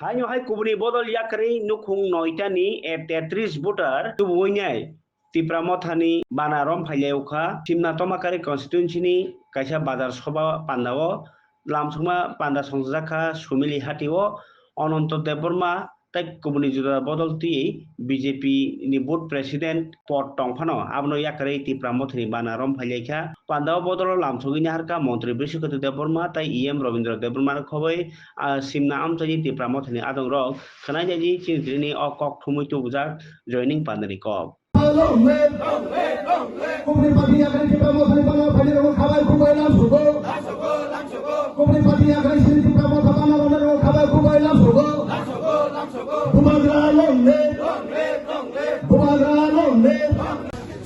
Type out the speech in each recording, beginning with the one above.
Hanyo hai kubuni bodol yakari nukhung noitani e 33 voter tubuinyai Tipramothani banarom phaileuka Simna Tomakari constituency ni kaisa bazar soba pandao lamsuma panda songjaka sumili hatio Ononto Deborma tai kubuni juda bodol ti BJP ni board president pot tongphano abno yakari Tipramothani banarom phaileika pandao bodol lamsugini harka মন্ত্রী বৃষিকত দেববর্মা তাই Rabindra দেববর্মার খবই Simna আমচাই Tipramothani adong rok khanai jaji chingtrini o kok thumui tubujak joining pandani kok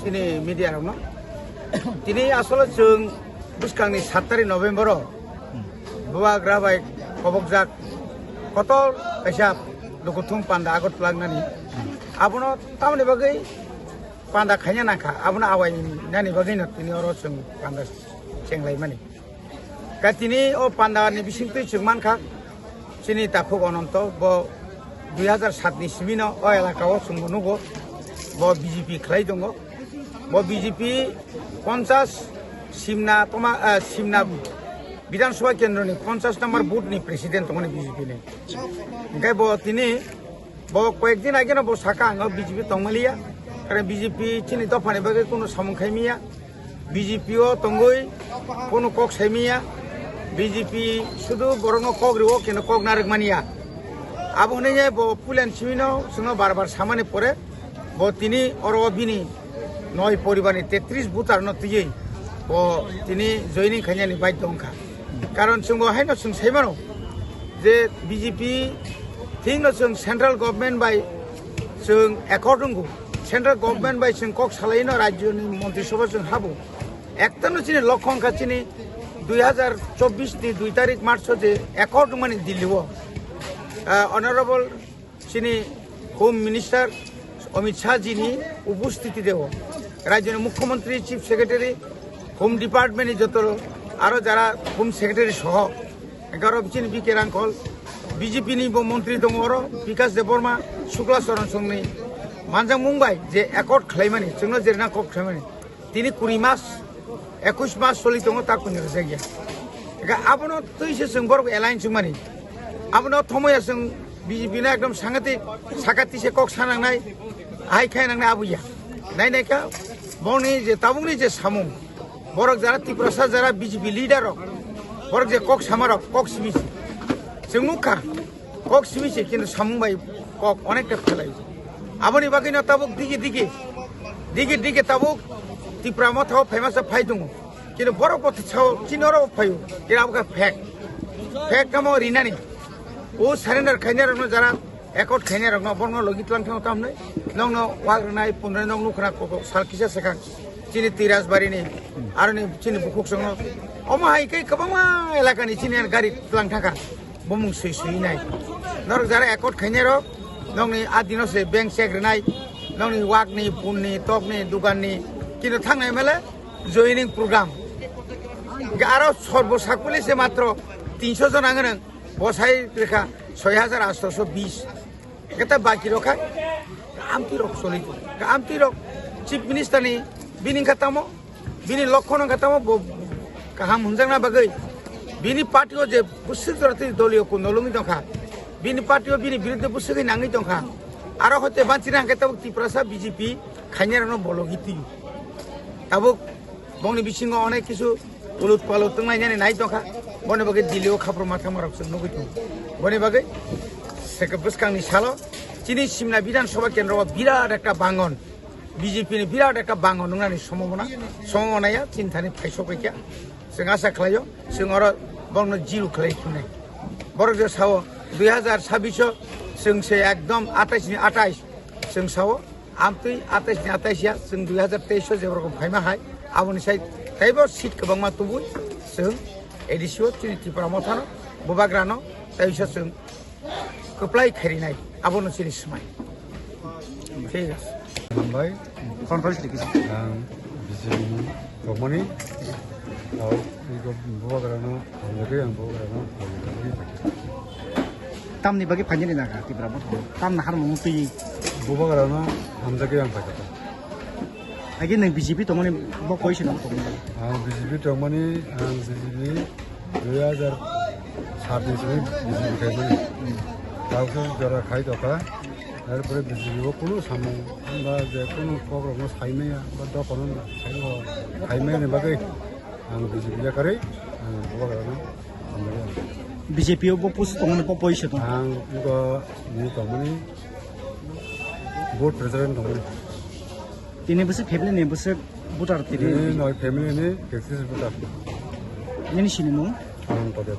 ini media no ini asal jeng buskangni 7 November buah grabai kobokjak kotor kaisa lukutung panda agot plangnani abono tamni bagai panda khanya naka abono awai nani bagai na tini oro jeng panda senglai mani katini o panda ni bisingtui jengman kha sini takuk ononto bo 2007 ni simino o elakao sunggunugo bo BJP khlai dongo bo BJP 50 simna বিধানসভা কেন্দ্র ni 50 number booth ni president তমনি BJP ni engai bo tini bo koyekdin age no bo saka ang BJP tongmalia kare BJP chini dofani bage kono samungkhaimia BJP o tongoi kono kok saimia BJP শুধু বরং kok riwo keno kok narik mania abone je bo pulen simino sungo barbar samane pore bo tini oro bini নয় পরিবারে 33 বুতার নতিয়ে ও তিনি joining খাইয়ানি বাধ্য অংখা কারণ সঙ্গ হাইনো সং সাইমানো যে বিজেপি থিং নো সং সেন্ট্রাল গভর্নমেন্ট বাই সং অ্যাকর্ডিং সেন্ট্রাল গভর্নমেন্ট বাই সং কক সালাইনো রাজ্যনি মন্ত্রিসভা সং হাবো একটানো চিনি লক্ষ্য অংখা চিনি 2024 ni 2 তারিখ মার্চ যে অ্যাকর্ড মানে দিল্লিও অনারেবল চিনি হোম মিনিস্টার অমিত শাহ জিনি উপস্থিতি দেব রাজ্যের মুখ্যমন্ত্রী চিফ সেক্রেটারি হোম ডিপার্টমেন্ট যত আরো যারা হোম সেক্রেটারি সহ 11 চিনি বিকে রাঙ্কল বিজেপি নি মন্ত্রী দङ अरो বিকাশ দেববর্মা শুক্লা চরণ সংনি মানজাং মুম্বাই যে একট খাইমানি जोंनो जेरना कक खाइमानि তিনি 20 মাস 21 মাস চলি দङ তা কোন জায়গা আপনো তৈছে जों बर एलायन्स मानि আপনো থময়া जों বিজেপি না একদম সাংঘাতিক সাকাতিসে কক সানাंनाय আই খাইনাंनाय আবুয়া নাইনাयका বনি যে তাবুংনি যে সামু বরক যারা ত্রিপুরা যারা বিজেপি লিডার বরক যে কক সামারক কক সিবিসি जों नुखा কক সিবিসি কিন্তু সামুবাই কক অনেকটা ফেলাই আবনি বাকিনো তাবুক দিকে তাবুক ত্রিপুরা মথাও ফেমাস ফাই দङ কিন্তু বরক পথ ছাও চিনরও ফাইও এরা আবকা ফেক কামো রিনানি ও সারেন্ডার খাইনার যারা একট খাইনার বর্ণ লগিতলাং থাও তামনে নংনো ওয়াগনাই পুনরে নং নুখরা কক সালকিসা সেখান চিনি তিরাজবাড়িনি আর নি চিনি বুকুক সংनो অমাহাইकै কবাमा এলাকানি চিনি গাড়ি তলাং থাকা বমুং সই নাই নর যারা একট খাইনার নংনি আদিনসে ব্যাংক সেগ্রেনাই নংনি ওয়াগনি পুননি তকনি দোকাননি কিন্তু থাংনাই মেলে জয়নিং প্রোগ্রাম আরো সর্বসাকুলিসে মাত্র 300 জন আঙেন বসাই রেখা 6820 এটা বাকি রখা আমতি রক চলিত আমতি রক chief minister ni bini khatamo bini লক্ষণ khatamo কাহাম হুনজাংনা বাগৈ bini পার্টিও যে বুসিতরতি দলীয় কোন নলুঙ্গি দখা bini পার্টিও bini বিরুদ্ধে বুসিগৈ নাঙ্গি দখা আর হতে বাঁচিনা কেতাব ত্রিপুরা বিজেপি খাইনারনো বলগিতি তাবুক বংনি বিসিঙ্গ অনেক কিছু উলুট পালুট তংনাই জানি নাই দখা বনে বাগে দিলেও খাপ্র মাথা মারক নগৈতো বনে বাগে সেকে বুসকাংনি সালো চিনি সিমনা বিধানসভা কেন্দ্র বিরাট একটা বাঙ্গন বিজেপি ni বিরাট একটা বাঙ্গন নংনানি সম্ভাবনাया চিন্তানি ফাইসবাইকা जों आसा खालायो जों आरो बंनो जिरु खालायफिननाय बर जे साव 2026 जों से एकदम 28 नि 28 जों साव आमतै 28 नि 28 या जों 2023 जेबरको फाइमा हाय आबनि साइ ताइबो सिट गोबांमा तुबु जों एडिसियो चिनि त्रिपुरा मथानो बुबाग्रानो ताइसो जों कप्लाय खारिनाय आबनो चिनि समाय ठीक আছে मुंबई कॉन्फ्रेंस लिखी बिजनि गमनि और बुबाग्रानो लगे आं बुबाग्रानो tamni bagi panjani naga tibra mo tam na har mo tuyi bubagarana hamzake yang pakai. agi nang BJP to mani bo position to BJP tongmani BJP 2026 BJP খাইমনি তারপর যারা খাই দকা তারপরে BJP কোনো সামু বা যে কোনো প্রোগ্রাম সাইমেয়া বা দপন সাইমো খাইমেনে বাকে BJP জাকারে bubagarana hamzake BJP bo pos to mani bo position to 이거 이 tongmani board president tongmani tini bus family ne bus butar tiri ini noi family ini keksis buta yani sini no ang pada